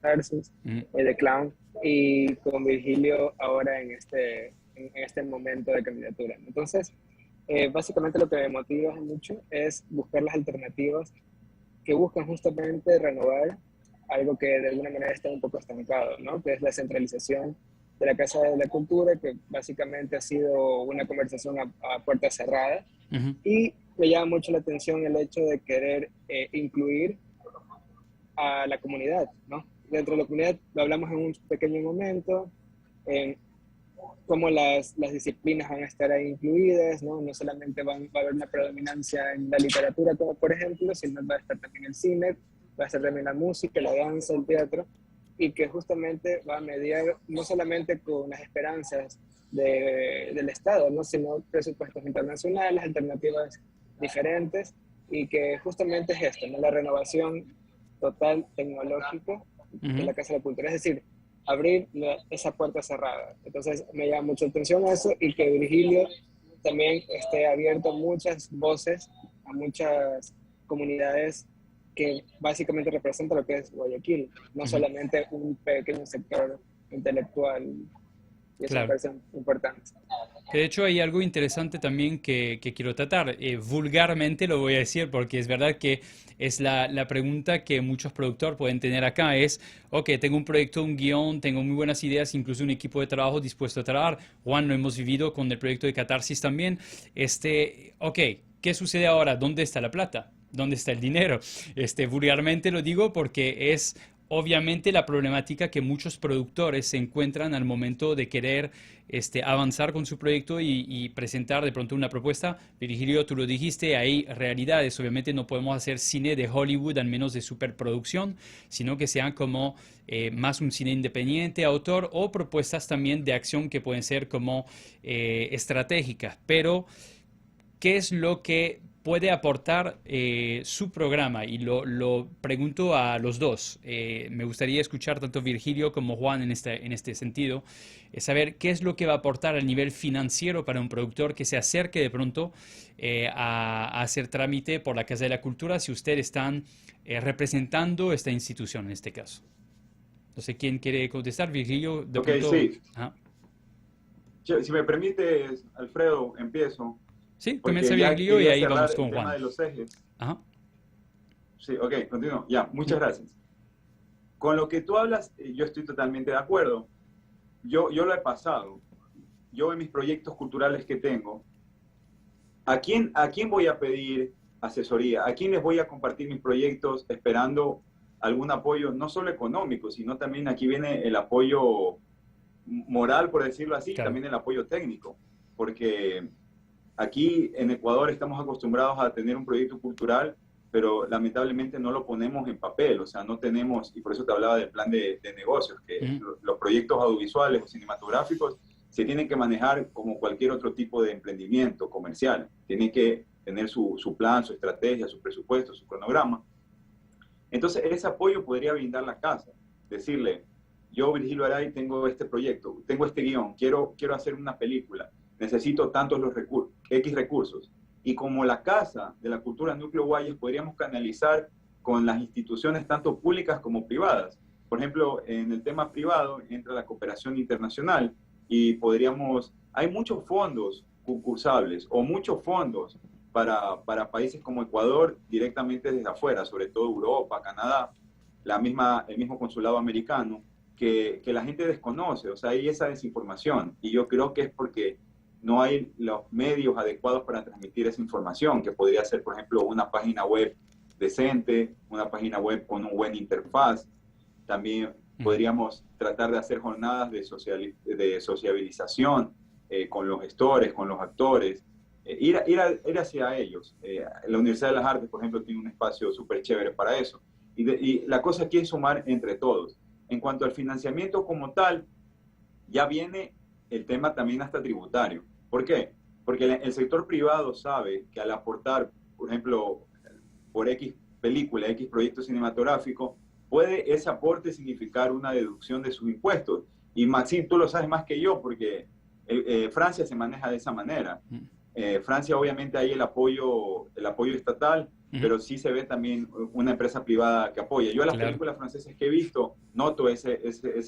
Catarsis, de Clown, y con Virgilio ahora en este momento de candidatura. Entonces, básicamente lo que me motiva mucho es buscar las alternativas que buscan justamente renovar algo que de alguna manera está un poco estancado, ¿no? Que es la centralización de la Casa de la Cultura, que básicamente ha sido una conversación a puerta cerrada. Y me llama mucho la atención el hecho de querer incluir a la comunidad, ¿no? Dentro de la comunidad lo hablamos en un pequeño momento, en cómo las disciplinas van a estar ahí incluidas, ¿no? No solamente va a haber una predominancia en la literatura, como por ejemplo, sino va a estar también el cine, va a estar también la música, la danza, el teatro, y que justamente va a mediar no solamente con las esperanzas del Estado, ¿no? Sino presupuestos internacionales, alternativas diferentes, y que justamente es esto, ¿no? La renovación total tecnológica de la Casa de la Cultura, es decir, abrir esa puerta cerrada. Entonces me llama mucho la atención eso, y que Virgilio también esté abierto a muchas voces, a muchas comunidades que básicamente representa lo que es Guayaquil, no solamente un pequeño sector intelectual, y eso me parece importante. De hecho, hay algo interesante también que quiero tratar. Vulgarmente lo voy a decir porque es verdad que es la pregunta que muchos productores pueden tener acá. Es, ok, tengo un proyecto, un guión, tengo muy buenas ideas, incluso un equipo de trabajo dispuesto a trabajar. Juan, lo hemos vivido con el proyecto de Catarsis también. Ok, ¿qué sucede ahora? ¿Dónde está la plata? ¿Dónde está el dinero? Vulgarmente lo digo porque es obviamente la problemática que muchos productores se encuentran al momento de querer avanzar con su proyecto y presentar de pronto una propuesta. Virgilio, tú lo dijiste, hay realidades. Obviamente no podemos hacer cine de Hollywood, al menos de superproducción, sino que sean como más un cine independiente, autor, o propuestas también de acción que pueden ser como estratégicas. Pero, ¿qué es lo que puede aportar su programa? Y lo pregunto a los dos. Me gustaría escuchar tanto Virgilio como Juan en este sentido, saber qué es lo que va a aportar a nivel financiero para un productor que se acerque de pronto a hacer trámite por la Casa de la Cultura, si ustedes están representando esta institución en este caso. No sé quién quiere contestar. Virgilio, de pronto. Sí. Si me permites, Alfredo, empiezo. Sí, comienza Virgilio y ahí vamos con el Juan. Tema de los ejes. Ajá. Sí, ok, continúo. Ya, muchas gracias. Con lo que tú hablas, yo estoy totalmente de acuerdo. Yo lo he pasado. Yo en mis proyectos culturales que tengo, ¿a quién voy a pedir asesoría? ¿A quién les voy a compartir mis proyectos esperando algún apoyo, no solo económico, sino también aquí viene el apoyo moral, por decirlo así, claro. También el apoyo técnico? Porque aquí en Ecuador estamos acostumbrados a tener un proyecto cultural, pero lamentablemente no lo ponemos en papel, o sea, no tenemos, y por eso te hablaba del plan de negocios, que los proyectos audiovisuales o cinematográficos se tienen que manejar como cualquier otro tipo de emprendimiento comercial. Tienen que tener su plan, su estrategia, su presupuesto, su cronograma. Entonces, ese apoyo podría brindar la casa, decirle, yo, Virgilio Aray, tengo este proyecto, tengo este guión, quiero hacer una película, necesito tantos X recursos. Y como la Casa de la Cultura Núcleo Guayas, podríamos canalizar con las instituciones tanto públicas como privadas. Por ejemplo, en el tema privado entra la cooperación internacional y hay muchos fondos concursables o muchos fondos para países como Ecuador directamente desde afuera, sobre todo Europa, Canadá, el mismo consulado americano, que la gente desconoce. O sea, hay esa desinformación y yo creo que es porque no hay los medios adecuados para transmitir esa información, que podría ser, por ejemplo, una página web decente, una página web con una buena interfaz, también Podríamos tratar de hacer jornadas de sociabilización con los gestores, con los actores, ir hacia ellos. La Universidad de las Artes, por ejemplo, tiene un espacio súper chévere para eso. Y la cosa aquí es sumar entre todos. En cuanto al financiamiento como tal, ya viene el tema también hasta tributario. ¿Por qué? Porque el sector privado sabe que al aportar, por ejemplo, por X película, X proyecto cinematográfico, puede ese aporte significar una deducción de sus impuestos. Y Maxime, tú lo sabes más que yo, porque Francia se maneja de esa manera. Francia, obviamente, hay el apoyo estatal, pero sí se ve también una empresa privada que apoya. Yo en las películas francesas que he visto, noto ese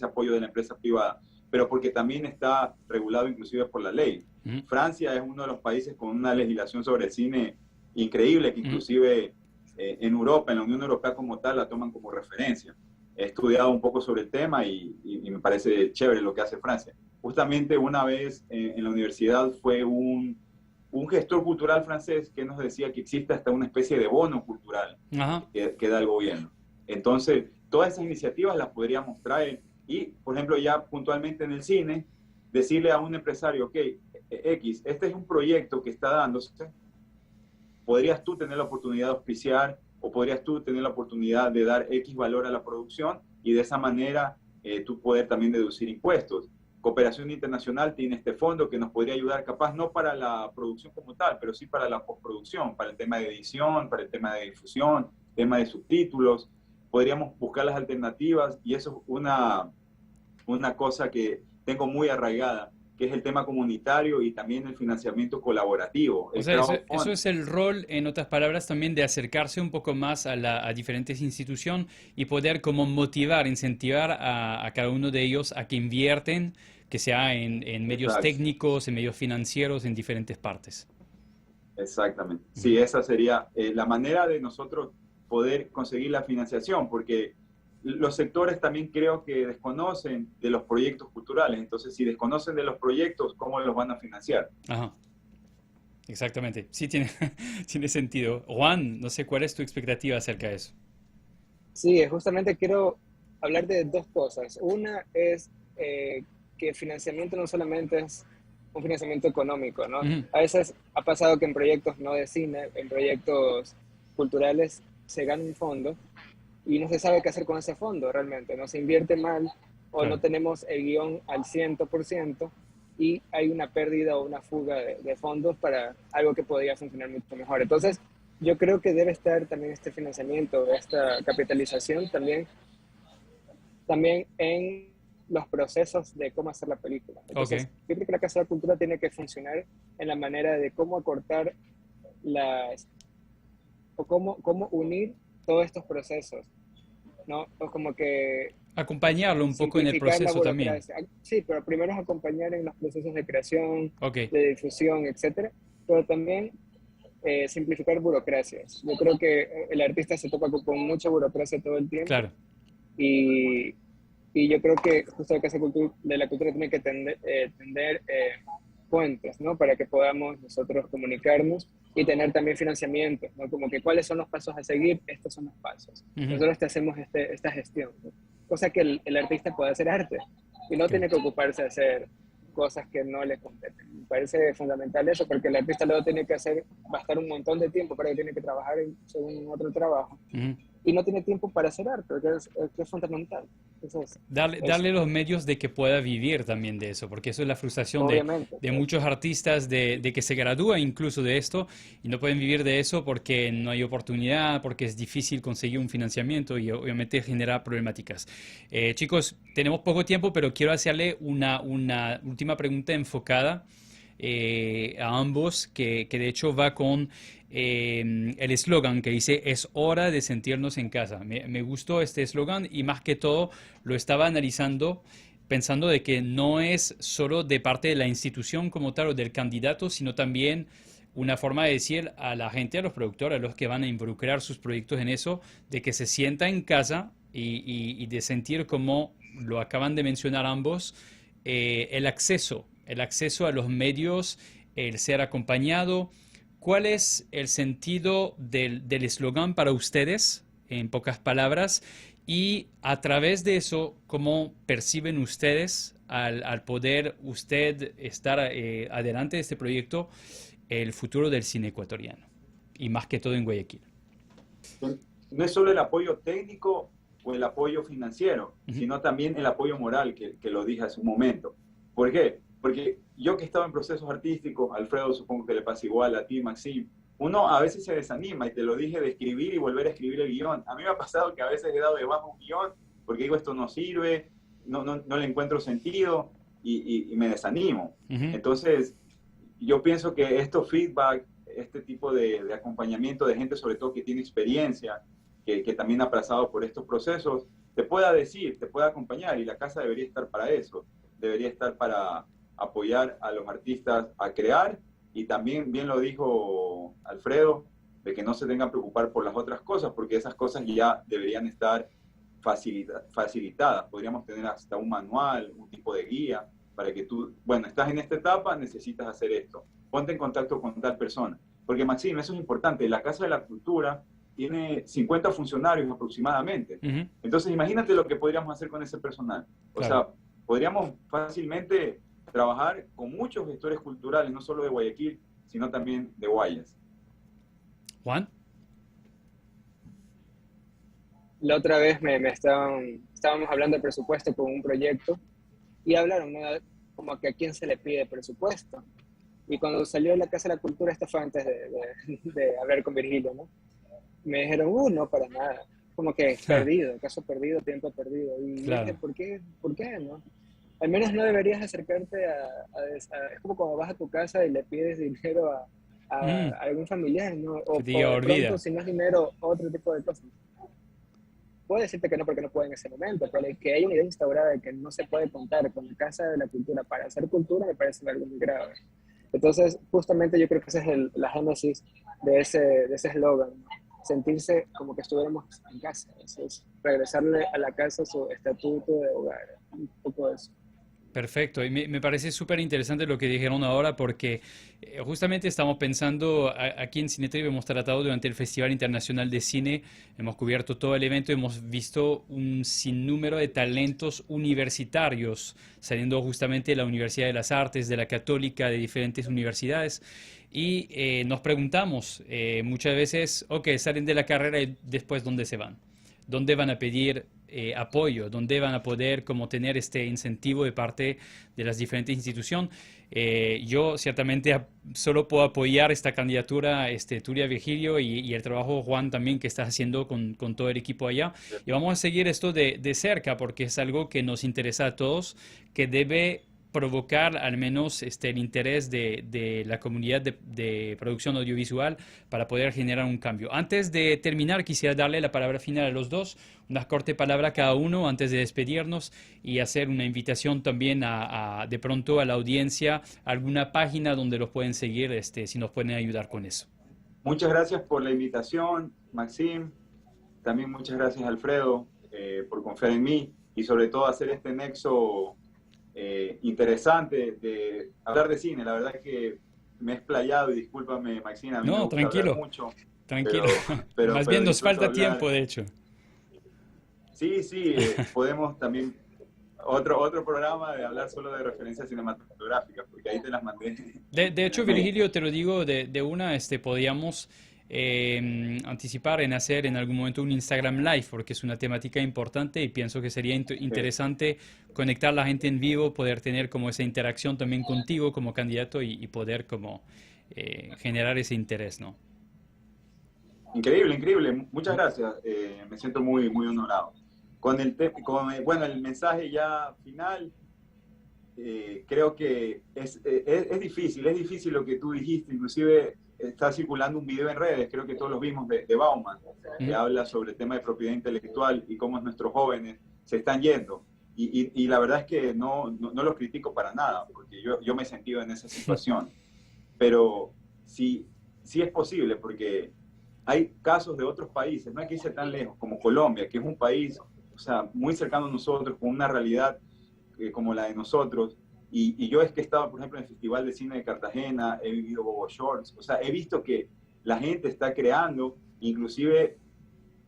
apoyo de la empresa privada, pero porque también está regulado inclusive por la ley. Francia es uno de los países con una legislación sobre el cine increíble, que inclusive en Europa, en la Unión Europea como tal, la toman como referencia. He estudiado un poco sobre el tema y me parece chévere lo que hace Francia. Justamente una vez en la universidad fue un gestor cultural francés que nos decía que existe hasta una especie de bono cultural que da el gobierno. Entonces, todas esas iniciativas las podríamos traer y, por ejemplo, ya puntualmente en el cine, decirle a un empresario, ok, X, este es un proyecto que está dándose, podrías tú tener la oportunidad de auspiciar o podrías tú tener la oportunidad de dar X valor a la producción y de esa manera tú poder también deducir impuestos. Cooperación Internacional tiene este fondo que nos podría ayudar, capaz no para la producción como tal, pero sí para la postproducción, para el tema de edición, para el tema de difusión, tema de subtítulos. Podríamos buscar las alternativas y eso es una cosa que tengo muy arraigada, que es el tema comunitario y también el financiamiento colaborativo. O sea, eso es el rol, en otras palabras, también de acercarse un poco más a diferentes instituciones y poder como motivar, incentivar a cada uno de ellos a que invierten, que sea en medios técnicos, en medios financieros, en diferentes partes. Exactamente. Sí, esa sería la manera de nosotros poder conseguir la financiación, porque los sectores también creo que desconocen de los proyectos culturales. Entonces, si desconocen de los proyectos, ¿cómo los van a financiar? Ajá. Exactamente. Sí, tiene sentido. Juan, no sé cuál es tu expectativa acerca de eso. Sí, justamente quiero hablar de dos cosas. Una es que financiamiento no solamente es un financiamiento económico, ¿no? A veces ha pasado que en proyectos no de cine, en proyectos culturales, se gana un fondo y no se sabe qué hacer con ese fondo realmente, no se invierte mal o no tenemos el guión al 100% y hay una pérdida o una fuga de fondos para algo que podría funcionar mucho mejor. Entonces, yo creo que debe estar también este financiamiento, esta capitalización también en los procesos de cómo hacer la película. Entonces, yo creo que la Casa de la Cultura tiene que funcionar en la manera de cómo acortar cómo unir todos estos procesos, ¿no? O como que acompañarlo un poco en el proceso también. Sí, pero primero es acompañar en los procesos de creación, de difusión, etcétera, pero también simplificar burocracias. Yo creo que el artista se topa con mucha burocracia todo el tiempo. Claro. Y yo creo que justo la Casa de la Cultura tiene que tender puentes, ¿no? Para que podamos nosotros comunicarnos y tener también financiamiento, ¿no? Como que cuáles son los pasos a seguir, estos son los pasos. Nosotros te hacemos esta gestión, ¿no? Cosa que el artista puede hacer arte y no tiene que ocuparse de hacer cosas que no le competen. Me parece fundamental eso, porque el artista luego tiene que gastar un montón de tiempo para que tiene que trabajar según otro trabajo. Y no tiene tiempo para hacer arte, que es fundamental. Entonces, darle los medios de que pueda vivir también de eso, porque eso es la frustración de muchos artistas de que se gradúan incluso de esto y no pueden vivir de eso porque no hay oportunidad, porque es difícil conseguir un financiamiento y obviamente genera problemáticas. Chicos, tenemos poco tiempo, pero quiero hacerle una última pregunta enfocada a ambos, que de hecho va con el eslogan que dice: es hora de sentirnos en casa. Me gustó este eslogan y más que todo lo estaba analizando pensando de que no es solo de parte de la institución como tal o del candidato, sino también una forma de decir a la gente, a los productores, a los que van a involucrar sus proyectos en eso, de que se sienta en casa y de sentir, como lo acaban de mencionar ambos, el acceso a los medios, el ser acompañado. ¿Cuál es el sentido del eslogan para ustedes, en pocas palabras? Y a través de eso, ¿cómo perciben ustedes al poder usted estar adelante de este proyecto, el futuro del cine ecuatoriano? Y más que todo en Guayaquil. No es solo el apoyo técnico o el apoyo financiero, sino también el apoyo moral, que lo dije hace un momento. ¿Por qué? Porque yo que he estado en procesos artísticos, Alfredo, supongo que le pasa igual a ti, Maxim, uno a veces se desanima, y te lo dije, de escribir y volver a escribir el guión. A mí me ha pasado que a veces he dado de baja un guión porque digo, esto no sirve, no le encuentro sentido y me desanimo. Entonces, yo pienso que estos feedback, este tipo de acompañamiento de gente, sobre todo que tiene experiencia, que también ha pasado por estos procesos, te pueda decir, te pueda acompañar, y la casa debería estar para eso, debería estar para apoyar a los artistas a crear, y también, bien lo dijo Alfredo, de que no se tengan que preocupar por las otras cosas, porque esas cosas ya deberían estar facilitadas. Podríamos tener hasta un manual, un tipo de guía, para que tú, bueno, estás en esta etapa, necesitas hacer esto, ponte en contacto con tal persona. Porque, Maxim, eso es importante, la Casa de la Cultura tiene 50 funcionarios aproximadamente. Entonces, imagínate lo que podríamos hacer con ese personal. O sea, podríamos fácilmente trabajar con muchos gestores culturales, no solo de Guayaquil, sino también de Guayas. Juan. La otra vez estábamos hablando de presupuesto con un proyecto y hablaron, ¿no?, como que a quién se le pide presupuesto. Y cuando salió de la Casa de la Cultura, esto fue antes de hablar con Virgilio, ¿no?, me dijeron, no, para nada. Como que perdido, caso perdido, tiempo perdido. Y dije, ¿por qué? ¿No? Al menos no deberías acercarte es como cuando vas a tu casa y le pides dinero a algún familiar, ¿no? O de pronto, si no es dinero, otro tipo de cosas. Puedo decirte que no porque no puedo en ese momento, pero que hay una idea instaurada de que no se puede contar con la Casa de la Cultura para hacer cultura me parece algo muy grave. Entonces, justamente yo creo que esa es la génesis de ese eslogan, ¿no? Sentirse como que estuviéramos en casa, es regresarle a la casa su estatuto de hogar, un poco de eso. Perfecto, y me parece súper interesante lo que dijeron ahora, porque justamente estamos pensando, aquí en Cinetrip hemos tratado durante el Festival Internacional de Cine, hemos cubierto todo el evento, hemos visto un sinnúmero de talentos universitarios, saliendo justamente de la Universidad de las Artes, de la Católica, de diferentes universidades, y nos preguntamos muchas veces, ok, salen de la carrera y después ¿dónde se van? ¿Dónde van a pedir apoyo? ¿Dónde van a poder como tener este incentivo de parte de las diferentes instituciones? Yo ciertamente solo puedo apoyar esta candidatura, Turia, Virgilio, y el trabajo, Juan, también que estás haciendo con todo el equipo allá. Y vamos a seguir esto de cerca porque es algo que nos interesa a todos, que debe provocar al menos el interés de la comunidad de producción audiovisual para poder generar un cambio. Antes de terminar, quisiera darle la palabra final a los dos, una corta palabra cada uno antes de despedirnos y hacer una invitación también de pronto a la audiencia, alguna página donde los pueden seguir, si nos pueden ayudar con eso. Muchas gracias por la invitación, Maxim. También muchas gracias, Alfredo, por confiar en mí y sobre todo hacer este nexo interesante de hablar de cine. La verdad es que me he explayado y discúlpame, Maxina, a mí me gusta hablar mucho. Tranquilo, pero más bien nos falta hablar. Tiempo, de hecho. Sí, podemos también otro programa de hablar solo de referencias cinematográficas, porque ahí te las mandé. De hecho, Virgilio, te lo digo de una, podíamos anticipar en hacer en algún momento un Instagram Live, porque es una temática importante y pienso que sería interesante conectar a la gente en vivo, poder tener como esa interacción también contigo como candidato y poder como generar ese interés, ¿no? Increíble. Muchas gracias. Me siento muy honorado. Bueno, el mensaje ya final, creo que es difícil lo que tú dijiste, inclusive está circulando un video en redes, creo que todos los vimos, de Bauman, que habla sobre el tema de propiedad intelectual y cómo nuestros jóvenes se están yendo. Y la verdad es que no los critico para nada, porque yo me he sentido en esa situación. Pero sí es posible, porque hay casos de otros países, no hay que irse tan lejos, como Colombia, que es un país, o sea, muy cercano a nosotros, con una realidad como la de nosotros. Y yo es que he estado, por ejemplo, en el Festival de Cine de Cartagena, he vivido Bobo Shorts, o sea, he visto que la gente está creando, inclusive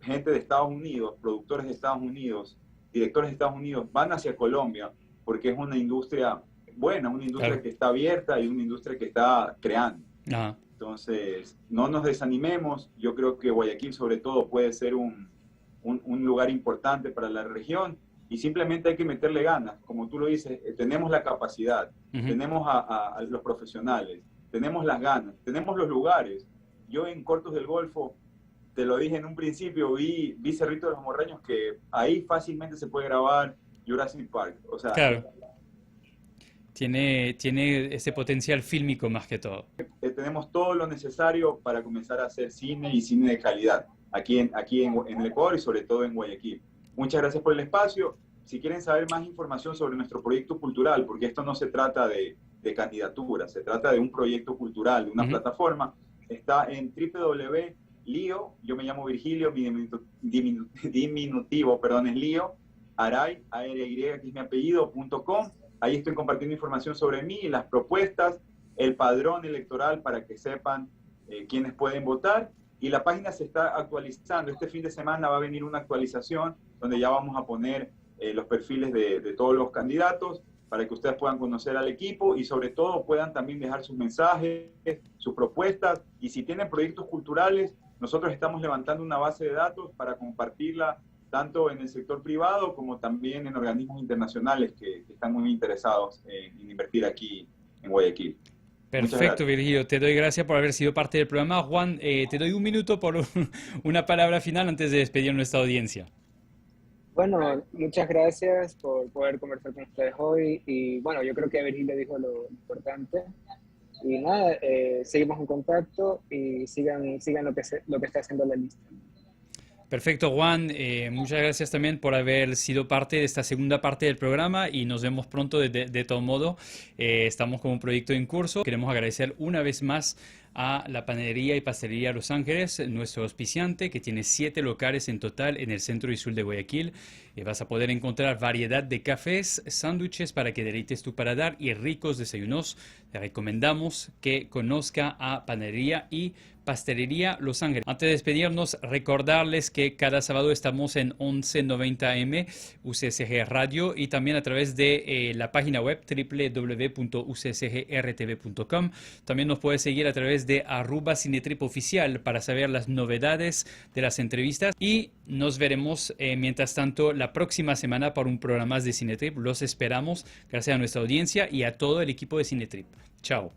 gente de Estados Unidos, productores de Estados Unidos, directores de Estados Unidos, van hacia Colombia porque es una industria buena, una industria claro, que está abierta y una industria que está creando. ajá, Entonces, no nos desanimemos. Yo creo que Guayaquil, sobre todo, puede ser un lugar importante para la región y simplemente hay que meterle ganas. Como tú lo dices, tenemos la capacidad, tenemos a los profesionales, tenemos las ganas, tenemos los lugares. Yo en Cortos del Golfo, te lo dije en un principio, vi Cerrito de los Morreños, que ahí fácilmente se puede grabar Jurassic Park. O sea, claro. Tiene ese potencial fílmico más que todo. tenemos todo lo necesario para comenzar a hacer cine y cine de calidad aquí en el Ecuador y sobre todo en Guayaquil. Muchas gracias por el espacio. Si quieren saber más información sobre nuestro proyecto cultural, porque esto no se trata de candidatura, se trata de un proyecto cultural, de una plataforma, está en www.lio, yo me llamo Virgilio, mi diminutivo, perdón, es Lio, Aray, A-R-Y, que es mi apellido.com. Ahí estoy compartiendo información sobre mí, las propuestas, el padrón electoral para que sepan quiénes pueden votar. Y la página se está actualizando. Este fin de semana va a venir una actualización donde ya vamos a poner los perfiles de todos los candidatos para que ustedes puedan conocer al equipo y sobre todo puedan también dejar sus mensajes, sus propuestas. Y si tienen proyectos culturales, nosotros estamos levantando una base de datos para compartirla tanto en el sector privado como también en organismos internacionales que están muy interesados en invertir aquí en Guayaquil. Perfecto, Virgilio. Te doy gracias por haber sido parte del programa. Juan, te doy un minuto por una palabra final antes de despedir a nuestra audiencia. Bueno, muchas gracias por poder conversar con ustedes hoy. Y bueno, yo creo que Virgilio dijo lo importante. Y nada, seguimos en contacto y sigan lo que está haciendo la lista. Perfecto, Juan. Muchas gracias también por haber sido parte de esta segunda parte del programa y nos vemos pronto de todo modo. Estamos con un proyecto en curso. Queremos agradecer una vez más a la Panadería y Pastelería Los Ángeles, nuestro auspiciante, que tiene 7 locales en total en el centro y sur de Guayaquil. Vas a poder encontrar variedad de cafés, sándwiches para que deleites tu paladar y ricos desayunos. Te recomendamos que conozca a Panadería y Pastelería Los Ángeles. Antes de despedirnos, recordarles que cada sábado estamos en 1190M UCSG Radio y también a través de la página web www.ucsgrtv.com. También nos puedes seguir a través de @cinetripoficial para saber las novedades de las entrevistas y nos veremos mientras tanto la próxima semana para un programa más de Cinetrip. Los esperamos. Gracias a nuestra audiencia y a todo el equipo de Cinetrip. Chao.